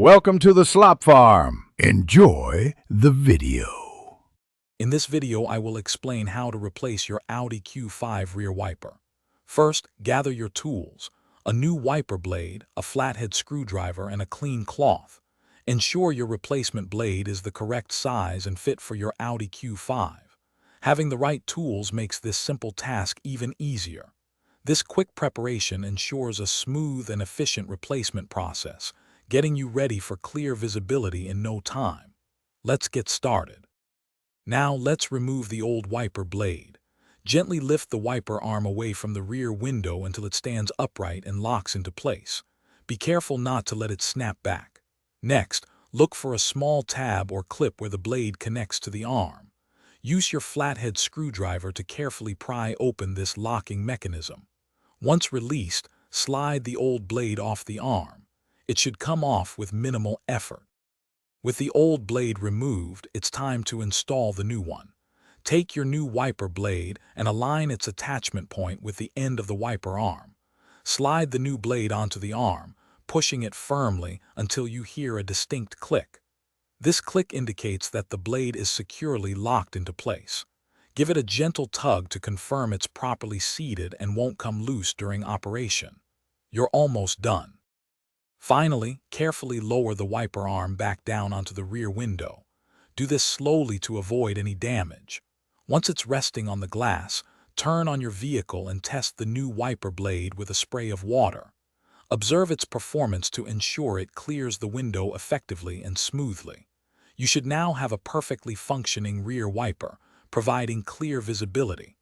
Welcome to the Slop Farm. Enjoy the video. In this video, I will explain how to replace your Audi Q5 rear wiper. First, gather your tools: a new wiper blade, a flathead screwdriver, and a clean cloth. Ensure your replacement blade is the correct size and fit for your Audi Q5. Having the right tools makes this simple task even easier. This quick preparation ensures a smooth and efficient replacement process, getting you ready for clear visibility in no time. Let's get started. Now let's remove the old wiper blade. Gently lift the wiper arm away from the rear window until it stands upright and locks into place. Be careful not to let it snap back. Next, look for a small tab or clip where the blade connects to the arm. Use your flathead screwdriver to carefully pry open this locking mechanism. Once released, slide the old blade off the arm. It should come off with minimal effort. With the old blade removed, it's time to install the new one. Take your new wiper blade and align its attachment point with the end of the wiper arm. Slide the new blade onto the arm, pushing it firmly until you hear a distinct click. This click indicates that the blade is securely locked into place. Give it a gentle tug to confirm it's properly seated and won't come loose during operation. You're almost done. Finally, carefully lower the wiper arm back down onto the rear window. Do this slowly to avoid any damage. Once it's resting on the glass, turn on your vehicle and test the new wiper blade with a spray of water. Observe its performance to ensure it clears the window effectively and smoothly. You should now have a perfectly functioning rear wiper, providing clear visibility.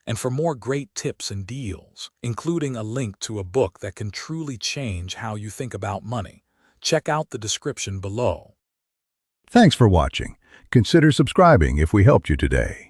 And for more great tips and deals, including a link to a book that can truly change how you think about money, check out the description below. Thanks for watching. Consider subscribing if we helped you today.